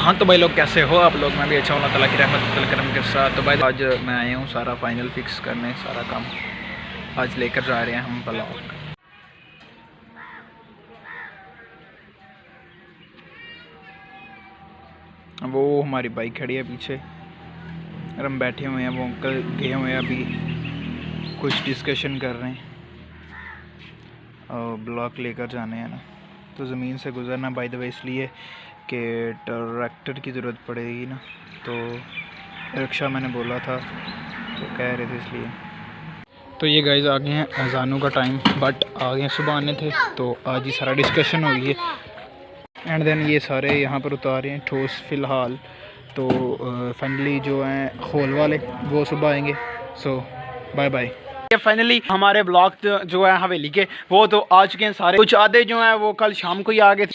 हाँ तो भाई लोग कैसे हो आप लोग। मैं भी अच्छा हूँ, अल्लाह ताला की रहमत करम के साथ। तो भाई आज मैं आया हूँ सारा फाइनल फिक्स करने, सारा काम आज लेकर जा रहे हैं हम ब्लॉग। वो हमारी बाइक खड़ी है पीछे और हम बैठे हुए हैं। वो अंकल गए हुए हैं, अभी कुछ डिस्कशन कर रहे हैं और ब्लॉक लेकर जाने हैं ना। तो ज़मीन से गुजरना बाय द वे इसलिए कि ट्रैक्टर की ज़रूरत पड़ेगी ना, तो रिक्शा मैंने बोला था तो कह रहे थे इसलिए। तो ये गाइस आ गए हैं, अजानों का टाइम बट आ गए सुबह आने थे, तो आज ही सारा डिस्कशन हो गई है एंड देन ये सारे यहाँ पर उतारे हैं ठोस फ़िलहाल। तो फाइनली जो हैं होल वाले वो सुबह आएंगे। सो बाय बाय। फाइनली हमारे ब्लॉक जो है हवेली के वो तो आ चुके हैं सारे। कुछ आधे जो हैं वो कल शाम को ही आ गए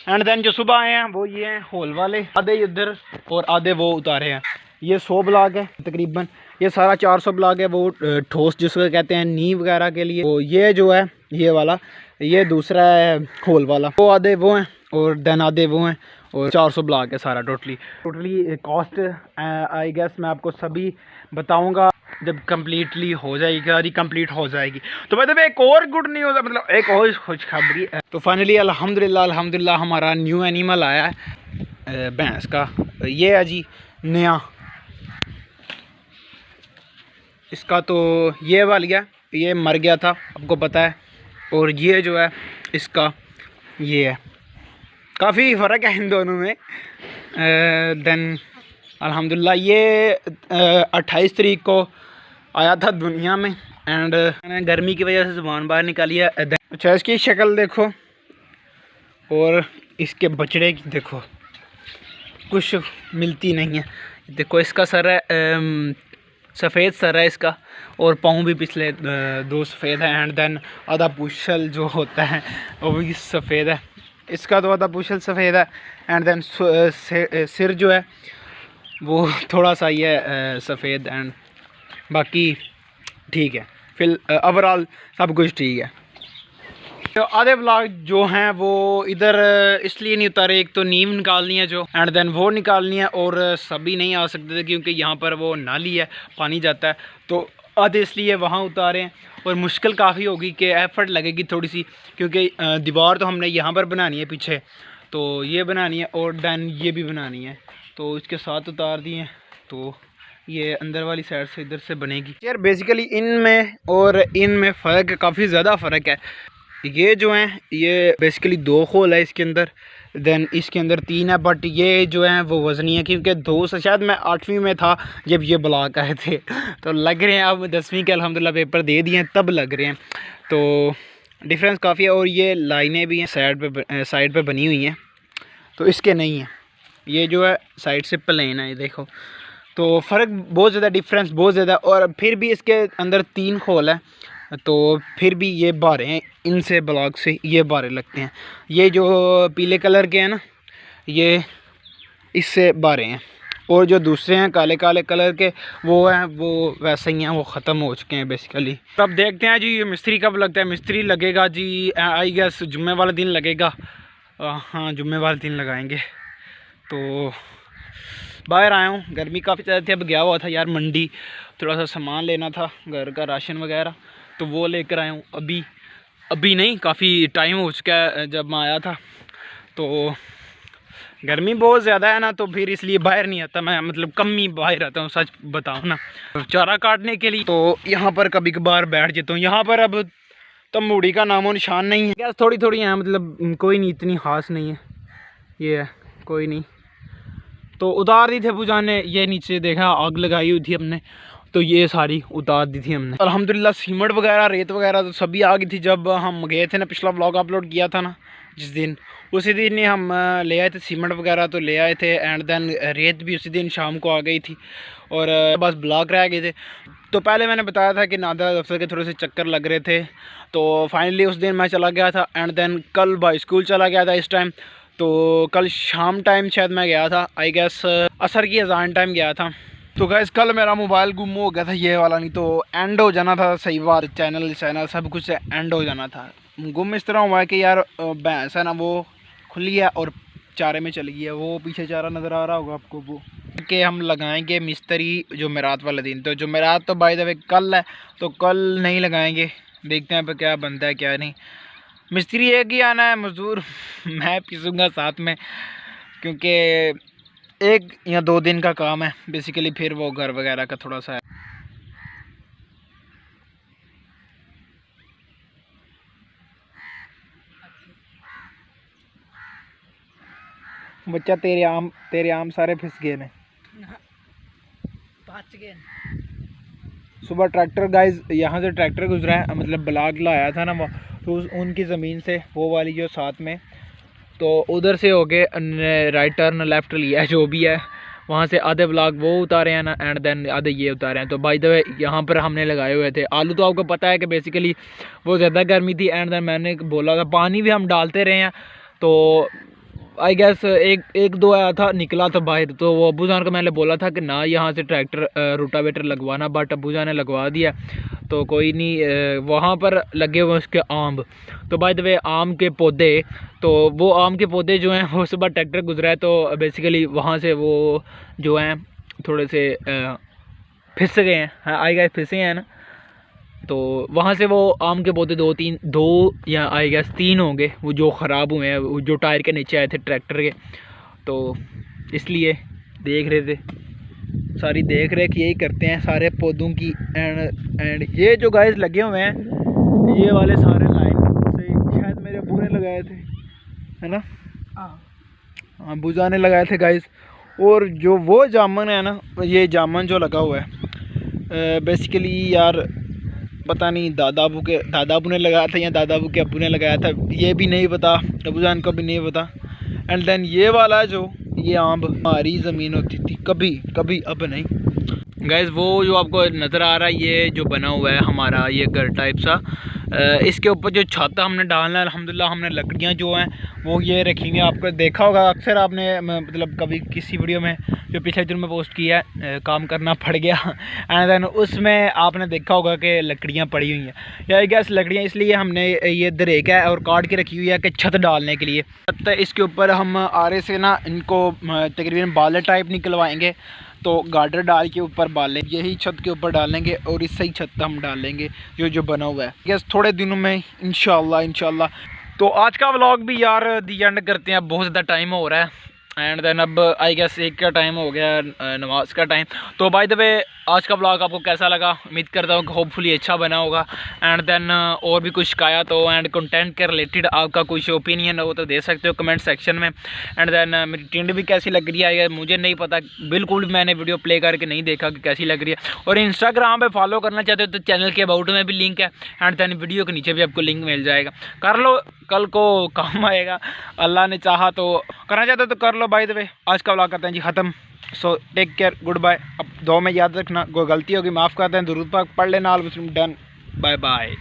एंड देन जो सुबह आए हैं वो ये हैं होल वाले, आधे इधर और आधे वो उतारे हैं। ये 100 ब्लॉक है तकरीबन, ये सारा 400 ब्लॉक है वो ठोस जिसको कहते हैं नींव वगैरह के लिए। तो ये जो है ये वाला, ये दूसरा है होल वाला। वो आधे वो हैं और देन आधे वो हैं और 400 ब्लॉक है सारा टोटली कॉस्ट। आई गेस मैं आपको सभी बताऊंगा जब कम्प्लीटली हो जाएगी, कंप्लीट हो जाएगी। तो मतलब एक और गुड न्यूज़, मतलब एक और खुशखबरी है। तो फाइनली अल्हम्दुलिल्लाह हमारा न्यू एनिमल आया है भैंस का। ये है जी नया, इसका तो ये वालिया ये मर गया था आपको पता है, और ये जो है इसका ये है। काफ़ी फ़र्क है इन दोनों में। देन अल्हम्दुलिल्लाह ये 28 तारीख को आया था दुनिया में एंड मैंने गर्मी की वजह से ज़ुबान बाहर निकाली है। अच्छा इसकी शक्ल देखो और इसके बछड़े की देखो, कुछ मिलती नहीं है। देखो इसका सर है सफ़ेद सर है इसका, और पाँव भी पिछले दो सफ़ेद है एंड देन आधा पूछल जो होता है वो भी सफ़ेद है। इसका तो आधा पूछल सफ़ेद है एंड देन सिर जो है वो थोड़ा सा ही है सफ़ेद एंड बाकी ठीक है। फिर ओवरऑल सब कुछ ठीक है। तो आधे ब्लॉक जो हैं वो इधर इसलिए नहीं उतारे, एक तो नींव निकालनी है जो एंड देन वो निकालनी है, और सभी नहीं आ सकते थे क्योंकि यहाँ पर वो नाली है, पानी जाता है। तो आधे इसलिए वहाँ उतारे हैं और मुश्किल काफ़ी होगी कि एफर्ट लगेगी थोड़ी सी, क्योंकि दीवार तो हमने यहाँ पर बनानी है पीछे, तो ये बनानी है और देन ये भी बनानी है, तो इसके साथ उतार दिए। तो ये अंदर वाली साइड से इधर से बनेगी यार। बेसिकली इनमें और इनमें फ़र्क काफ़ी ज़्यादा फ़र्क है। ये जो हैं ये बेसिकली 2 होल है इसके अंदर, देन इसके अंदर 3 है, बट ये जो है वो वज़नी है क्योंकि 2 से शायद मैं 8वीं में था जब ये ब्लॉक आए थे, तो लग रहे हैं अब 10वीं के अल्हम्दुलिल्लाह पेपर दे दिए हैं तब लग रहे हैं। तो डिफरेंस काफ़ी है, और ये लाइनें भी हैं साइड पे बनी हुई हैं, तो इसके नहीं है। ये जो है साइड से प्लेन है, ये देखो। तो फ़र्क बहुत ज़्यादा, डिफरेंस बहुत ज़्यादा। और फिर भी इसके अंदर 3 होल है, तो फिर भी ये बारे हैं इनसे ब्लॉक से ये बारे लगते हैं। ये जो पीले कलर के हैं ना ये इससे बारे हैं, और जो दूसरे हैं काले काले कलर के वो हैं वो वैसे ही हैं, वो ख़त्म हो चुके हैं बेसिकली। अब देखते हैं जी ये मिस्त्री कब लगता है। मिस्त्री लगेगा जी आई गेस जुम्मे वाले दिन लगेगा। हाँ जुम्मे वाले दिन लगाएंगे। तो बाहर आया हूँ, गर्मी काफ़ी ज़्यादा थी। अब गया हुआ था यार मंडी, थोड़ा सा सामान लेना था घर का, राशन वगैरह, तो वो लेकर आया हूँ। अभी नहीं, काफ़ी टाइम हो चुका है जब मैं आया था। तो गर्मी बहुत ज़्यादा है ना, तो फिर इसलिए बाहर नहीं आता मैं, मतलब कम ही बाहर आता हूँ सच बताऊँ ना, चारा काटने के लिए। तो यहाँ पर कभी कभार बैठ जाता हूँ। यहाँ पर अब तंबूड़ी का नामो निशान नहीं है, क्या थोड़ी थोड़ी है, मतलब कोई नहीं, इतनी खास नहीं है। ये है कोई नहीं। तो उतार दी थी अबू जान ने, ये नीचे देखा आग लगाई हुई थी हमने, तो ये सारी उतार दी थी हमने। अल्हम्दुलिल्लाह सीमेंट वगैरह रेत वगैरह तो सभी आ गई थी जब हम गए थे ना, पिछला व्लॉग अपलोड किया था ना जिस दिन, उसी दिन ही हम ले आए थे सीमेंट वगैरह, तो ले आए थे एंड देन रेत भी उसी दिन शाम को आ गई थी, और बस ब्लॉक रह गए थे। तो पहले मैंने बताया था कि नादरा दफ्तर के थोड़े से चक्कर लग रहे थे, तो फाइनली उस दिन मैं चला गया था एंड देन कल भाई स्कूल चला गया था इस टाइम। तो कल शाम टाइम शायद मैं गया था, आई गेस असर की अजान टाइम गया था। तो गैस कल मेरा मोबाइल गुम हो गया था, ये वाला, नहीं तो एंड हो जाना था सही बात, चैनल सब कुछ एंड हो जाना था। गुम इस तरह हुआ है कि यार भैंस है ना वो खुली है और चारे में चली गई है। वो पीछे चारा नज़र आ रहा होगा आपको, वो कि हम लगाएंगे मिस्त्री जुमेरात वाले दिन। तो जुमेरात तो बाय द वे कल है, तो कल नहीं लगाएंगे, देखते हैं पे क्या बनता है क्या नहीं। मिस्त्री एक ही आना है, मज़दूर मैं पीसूँगा साथ में, क्योंकि 1 या 2 दिन का काम है बेसिकली, फिर वो घर वगैरह का थोड़ा सा है। बच्चा तेरे आम सारे फिस गए ने, सुबह ट्रैक्टर गाइस यहाँ से ट्रैक्टर गुजरा है, मतलब ब्लॉक लाया था ना वो, तो उनकी ज़मीन से वो वाली जो साथ में, तो उधर से हो के राइट टर्न लेफ़्ट लिया है, जो भी है वहाँ से आधे ब्लॉक वो उतारे हैं ना, एंड देन आधे ये उतारे हैं। तो बाय द वे यहाँ पर हमने लगाए हुए थे आलू। तो आपको पता है कि बेसिकली वो ज़्यादा गर्मी थी, एंड देन मैंने बोला था पानी भी हम डालते रहे हैं, तो आई गेस एक दो आया था, निकला था बाहर। तो वो अबू जान को मैंने बोला था कि ना यहाँ से ट्रैक्टर रोटावेटर लगवाना, बट अबू जान ने लगवा दिया, तो कोई नहीं। वहाँ पर लगे हुए उसके आम, तो बाय द वे आम के पौधे, तो वो आम के पौधे जो हैं वो सुबह ट्रैक्टर गुजरा है, तो बेसिकली वहाँ से वो जो हैं थोड़े से फिस गए हैं, आई गेस फिसे हैं ना, तो वहाँ से वो आम के पौधे 2 या आई गेस 3 होंगे वो जो ख़राब हुए हैं, जो टायर के नीचे आए थे ट्रैक्टर के, तो इसलिए देख रहे थे, सारी देख रेख यही करते हैं सारे पौधों की। एंड ये जो गाइस लगे हुए हैं, ये वाले सारे लाइन से शायद मेरे अबू ने लगाए थे, है ना, हाँ बुजा ने लगाए थे गाइस। और जो वो जामुन है ना, ये जामुन जो लगा हुआ है बेसिकली यार पता नहीं दादा अबू ने लगाया था या दादा अबू के अबू ने लगाया था, ये भी नहीं पता, अबू जान को भी नहीं पता। एंड देन ये वाला जो ये आम हमारी ज़मीन होती थी कभी, अब नहीं गाइस। वो जो आपको नज़र आ रहा है ये जो बना हुआ है हमारा ये घर टाइप सा, इसके ऊपर जो छत हमने डालना है, अल्हम्दुलिल्लाह हमने लकड़ियाँ जो हैं वो ये रखी हुई हैं। आपको देखा होगा अक्सर, आपने मतलब कभी किसी वीडियो में जो पिछले दिन में पोस्ट किया है, काम करना पड़ गया एंड देन उसमें आपने देखा होगा कि लकड़ियाँ पड़ी हुई हैं, या गैस लकड़ियाँ इसलिए हमने ये दरेका है और काट के रखी हुई है कि छत डालने के लिए। छत इसके ऊपर हम आरे से ना इनको तकरीबन बाले टाइप निकलवाएंगे, तो गार्डर डाल के ऊपर बालें यही छत के ऊपर डालेंगे और इससे ही छत हम डालेंगे जो बना हुआ है गैस थोड़े दिनों में इंशाल्लाह। तो आज का व्लॉग भी यार दी एंड करते हैं, बहुत ज़्यादा टाइम हो रहा है, एंड देन अब आई गेस 1 का टाइम हो गया, नमाज का टाइम। तो बाय द वे आज का ब्लॉग आपको कैसा लगा, उम्मीद करता हूँ कि होपफुली अच्छा बना होगा। एंड देन और भी कुछ शिकायत हो एंड कंटेंट के रिलेटेड आपका कुछ ओपिनियन हो तो दे सकते हो कमेंट सेक्शन में। एंड देन मेरी टिंड भी कैसी लग रही है मुझे नहीं पता, बिल्कुल मैंने वीडियो प्ले करके नहीं देखा कि कैसी लग रही है। और इंस्टाग्राम पे फॉलो करना चाहते हो तो चैनल के अबाउट में भी लिंक है, एंड देन वीडियो के नीचे भी आपको लिंक मिल जाएगा, कर लो, कल को काम आएगा, अल्लाह ने चाहा तो करना चाहते हो तो कर लो। बाय द वे आज का व्लॉग करते हैं जी ख़त्म। So take care, goodbye. अब दुआ में याद रखना, कोई गलती होगी माफ़ करते हैं, दुरूद पाक पढ़ लेना, आल मुस्लिम डन, बाय बाय।